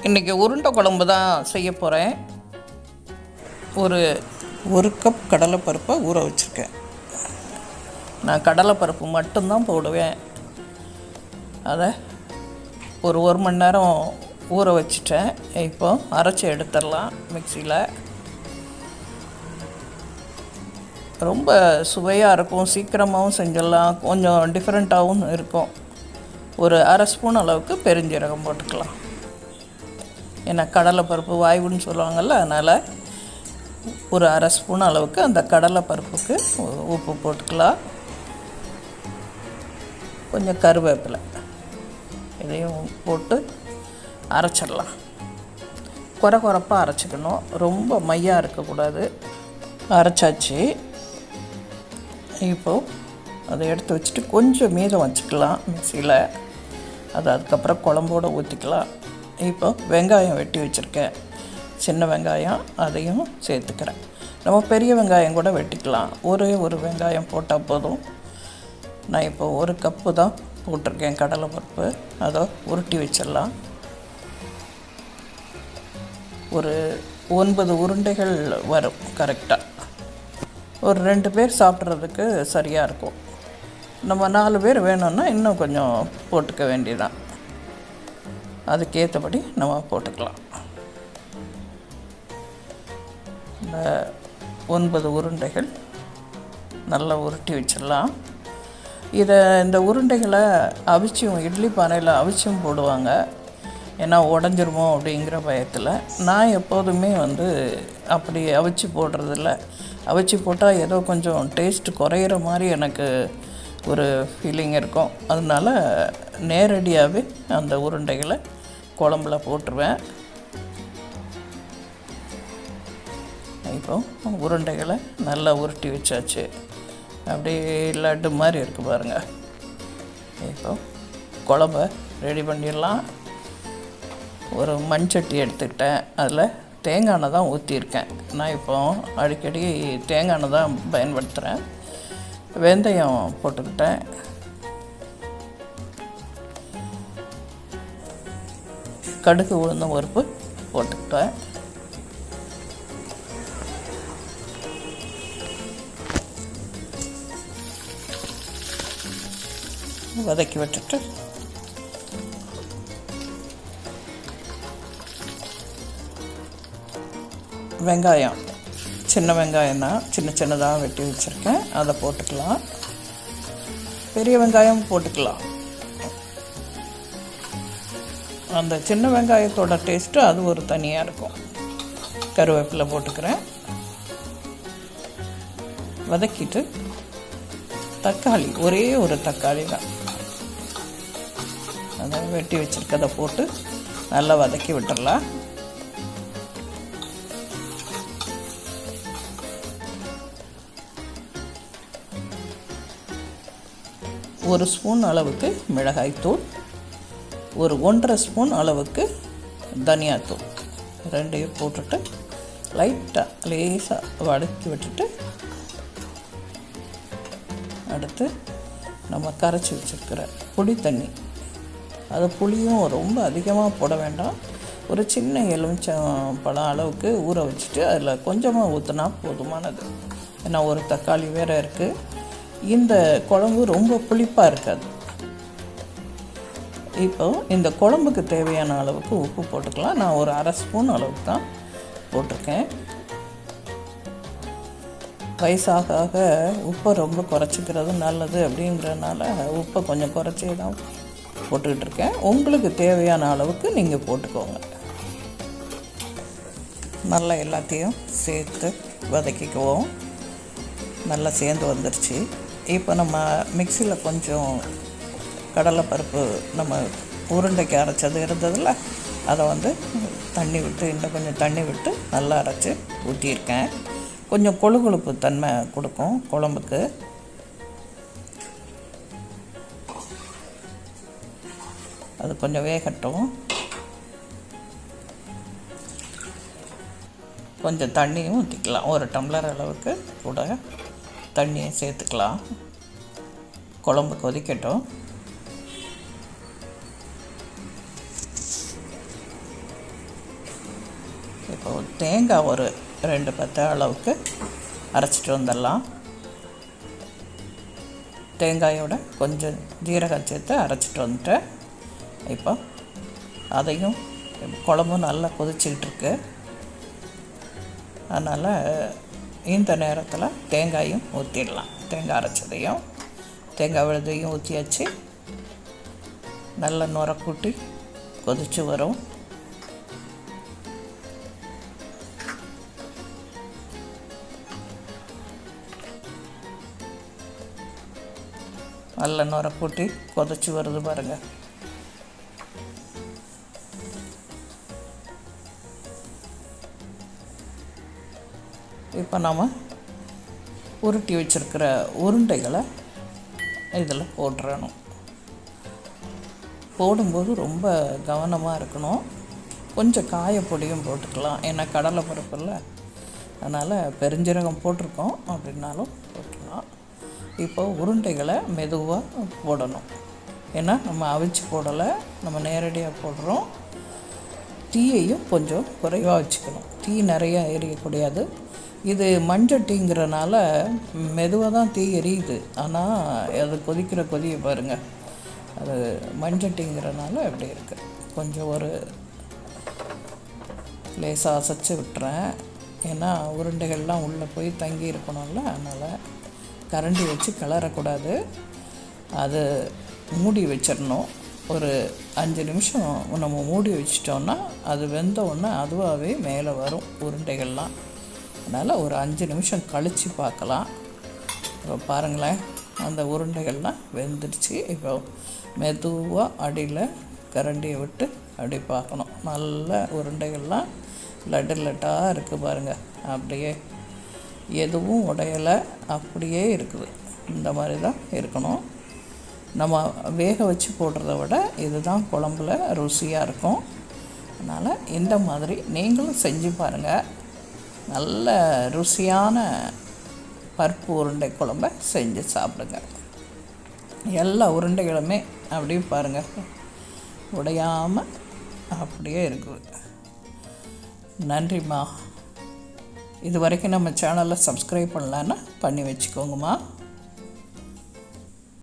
இன்றைக்கி உருண்டை குழம்பு தான் செய்ய போகிறேன். ஒரு கப் கடலைப்பருப்பை ஊற வச்சுருக்கேன். நான் கடலைப்பருப்பு மட்டும்தான் போடுவேன். அதை ஒரு மணி நேரம் ஊற வச்சுட்டேன். இப்போ அரைச்சி எடுத்துடலாம் மிக்சியில். ரொம்ப சுவையாக இருக்கும், சீக்கிரமாகவும் செஞ்சிடலாம், கொஞ்சம் டிஃப்ரெண்ட்டாகவும் இருக்கும். ஒரு அரை ஸ்பூன் அளவுக்கு பெருஞ்சீரகம் போட்டுக்கலாம். ஏன்னா கடலைப்பருப்பு வாய்வுன்னு சொல்லுவாங்கள்ல, அதனால் ஒரு அரை ஸ்பூன் அளவுக்கு அந்த கடலைப்பருப்புக்கு உப்பு போட்டுக்கலாம். கொஞ்சம் கருவேப்பிலை இதையும் போட்டு அரைச்சிடலாம். குறைப்பாக அரைச்சிக்கணும், ரொம்ப மையாக இருக்கக்கூடாது. அரைச்சாச்சு. இப்போது அதை எடுத்து வச்சுட்டு கொஞ்சம் மீதம் வச்சுக்கலாம் மிக்சியில். அது அதுக்கப்புறம் குழம்போடு ஊற்றிக்கலாம். இப்போ வெங்காயம் வெட்டி வச்சுருக்கேன், சின்ன வெங்காயம், அதையும் சேர்த்துக்கிறேன். நம்ம பெரிய வெங்காயம் கூட வெட்டிக்கலாம். ஒரு வெங்காயம் போட்டால் போதும். நான் இப்போ ஒரு கப்பு தான் போட்டிருக்கேன் கடலைப்பருப்பு. அதை உருட்டி வச்சிடலாம். ஒரு 9 உருண்டைகள் வரும் கரெக்டாக. ஒரு 2 பேர் சாப்பிட்றதுக்கு சரியாக இருக்கும். நம்ம 4 பேர் வேணும்னா இன்னும் கொஞ்சம் போட்டுக்க வேண்டியதான். அதுக்கேற்றபடி நம்ம போட்டுக்கலாம். இந்த 9 உருண்டைகள் நல்லா உருட்டி வச்சிடலாம். இந்த உருண்டைகளை அவிச்சும் இட்லி பானையில் அவிச்சும் போடுவாங்க. ஏன்னா உடஞ்சிருமோ அப்படிங்கிற பயத்தில். நான் எப்போதுமே அப்படி அவிச்சு போடுறதில்ல. அவிச்சு போட்டால் ஏதோ கொஞ்சம் டேஸ்ட்டு குறையிற மாதிரி எனக்கு ஒரு ஃபீலிங் இருக்கும். அதனால் நேரடியாகவே அந்த உருண்டைகளை குழம்புல போட்டுருவேன். இப்போ உருண்டைகளை நல்லா உருட்டி வச்சாச்சு. அப்படியே லட்டு மாதிரி இருக்குது பாருங்கள். இப்போ குழம்ப ரெடி பண்ணிடலாம். ஒரு மண்சட்டி எடுத்துக்கிட்டேன், அதில் தேங்காய் எண்ணெய் தான் ஊற்றியிருக்கேன். நான் இப்போ அடிக்கடி தேங்காய் எண்ணெய் தான் பயன்படுத்துகிறேன். வெந்தயம் போட்டுக்கிட்டேன். கடுகு உளுந்தம் பருப்பு போட்டுக்கிட்டேன். வதக்கி விட்டுட்டு வெங்காயம், சின்ன வெங்காயம் தான் சின்னதாக வெட்டி வச்சுருக்கேன், அதை போட்டுக்கலாம். பெரிய வெங்காயம் போட்டுக்கலாம். அந்த சின்ன வெங்காயத்தோட டேஸ்ட்டு அது ஒரு தனியாக இருக்கும். கருவேப்பிலை போட்டுக்கிறேன். வதக்கிட்டு தக்காளி, ஒரே ஒரு தக்காளி தான், அதை வெட்டி வச்சுருக்கதை போட்டு நல்லா வதக்கி விட்டுடலாம். ஒரு ஸ்பூன் அளவுக்கு மிளகாய்த்தூள், ஒரு 1.5 ஸ்பூன் அளவுக்கு தனியாத்தூள், ரெண்டையும் போட்டுட்டு லைட்டாக லேசாக வதக்கி விட்டுட்டு, அடுத்து நம்ம கரைச்சி வச்சுருக்கிற புளி தண்ணி, அது புளியும் ரொம்ப அதிகமாக போட வேண்டாம். ஒரு சின்ன எலுமிச்சம்பழம் அளவுக்கு ஊற வச்சுட்டு அதில் கொஞ்சமாக ஊற்றினா போதுமானது. ஏன்னா ஒரு தக்காளி வேறு இருக்குது. இந்த குழம்பு ரொம்ப புளிப்பாக இருக்காது. இப்போ இந்த குழம்புக்கு தேவையான அளவுக்கு உப்பு போட்டுக்கலாம். நான் ஒரு அரை ஸ்பூன் அளவுக்கு தான் போட்டிருக்கேன். வயசாக உப்பை ரொம்ப குறைச்சிக்கிறது நல்லது அப்படிங்கிறதுனால உப்பை கொஞ்சம் குறைச்சே தான் போட்டுக்கிட்டு இருக்கேன். உங்களுக்கு தேவையான அளவுக்கு நீங்கள் போட்டுக்கோங்க. நல்லா எல்லாத்தையும் சேர்த்து வதக்கிக்குவோம். நல்லா சேர்ந்து வந்துருச்சு. இப்போ நம்ம மிக்சியில் கொஞ்சம் கடலைப்பருப்பு நம்ம உருண்டைக்கு அரைச்சது இருந்ததில்ல, அதை தண்ணி விட்டு, இன்னும் கொஞ்சம் தண்ணி விட்டு நல்லா அரைச்சி ஊற்றியிருக்கேன். கொஞ்சம் கொழுப்பு தன்மை கொடுக்கும் குழம்புக்கு. அது கொஞ்சம் வேகட்டும். கொஞ்சம் தண்ணியும் ஊற்றிக்கலாம். ஒரு டம்ளர் அளவுக்கு கூட தண்ணியை சேர்த்துக்கலாம். குழம்பு கொதிக்கட்டும். இப்போது தேங்காய் ஒரு 2 பத்தை அளவுக்கு அரைச்சிட்டு வந்துடலாம். தேங்காயோட கொஞ்சம் ஜீரகம் சேர்த்து அரைச்சிட்டு வந்துட்டேன். இப்போ அதையும் குழம்பும் நல்லா கொதிச்சிக்கிட்டுருக்கு. அதனால் இந்த நேரத்தில் தேங்காயும் ஊற்றிடலாம். தேங்காய் அரைச்சதையும் தேங்காய் விழுதையும் ஊற்றியாச்சு. நல்ல நுர கூட்டி கொதித்து வரும். நல்ல நுர கூட்டி கொதிச்சு வருது பாருங்கள். இப்போ நாம் உருட்டி வச்சுருக்கிற உருண்டைகளை இதில் போட்டுறணும். போடும்போது ரொம்ப கவனமாக இருக்கணும். கொஞ்சம் காயப்பொடியும் போட்டுக்கலாம், ஏன்னா கடலை பருப்பு இல்லை, அதனால் பெருஞ்சீரகம் போட்டிருக்கோம் அப்படின்னாலும் போட்டுக்கலாம். இப்போ உருண்டைகளை மெதுவாக போடணும், ஏன்னா நம்ம அவிச்சு போடலை, நம்ம நேரடியாக போடுறோம். தீயையும் கொஞ்சம் குறைவாக வச்சுக்கணும், தீ நிறையா எரியக்கூடாது. இது மண்சட்டிங்கிறனால மெதுவாக தான் தீ எரியுது, ஆனால் அது கொதிக்கிற கொதியை பாருங்கள். அது மண்சட்டிங்கிறனால அப்படி இருக்குது. கொஞ்சம் ஒரு லேசாக அசைச்சு விட்டுறேன், ஏன்னா உருண்டைகள்லாம் உள்ளே போய் தங்கி இருக்கணும்ல, அதனால் கரண்டி வச்சு கிளறக்கூடாது. அது மூடி வச்சிடணும். ஒரு 5 நிமிஷம் நம்ம மூடி வச்சிட்டோன்னா அது வெந்த உடனே அதுவாகவே மேலே வரும் உருண்டைகள்லாம். அதனால் ஒரு 5 நிமிஷம் கழித்து பார்க்கலாம். இப்போ பாருங்களேன், அந்த உருண்டைகள்லாம் வெந்துடுச்சு. இப்போ மெதுவாக அடியில் கரண்டியை விட்டு அப்படி பார்க்கணும். நல்ல உருண்டைகள்லாம் லட்டாக இருக்குது பாருங்கள். அப்படியே எதுவும் உடையலை, அப்படியே இருக்குது. இந்த மாதிரி தான் இருக்கணும். நம்ம வேக வச்சு போடுறத விட இதுதான் குழம்புல ருசியாக இருக்கும். அதனால் இந்த மாதிரி நீங்களும் செஞ்சு பாருங்கள். நல்ல ருசியான பருப்பு உருண்டை குழம்பை செஞ்சு சாப்பிடுங்க. எல்லா உருண்டைகளுமே அப்படியே பாருங்கள், உடையாமல் அப்படியே இருக்குது. நன்றிம்மா. இது வரைக்கும் நம்ம சேனலை சப்ஸ்கிரைப் பண்ணலன்னா பண்ணி வச்சுக்கோங்கம்மா.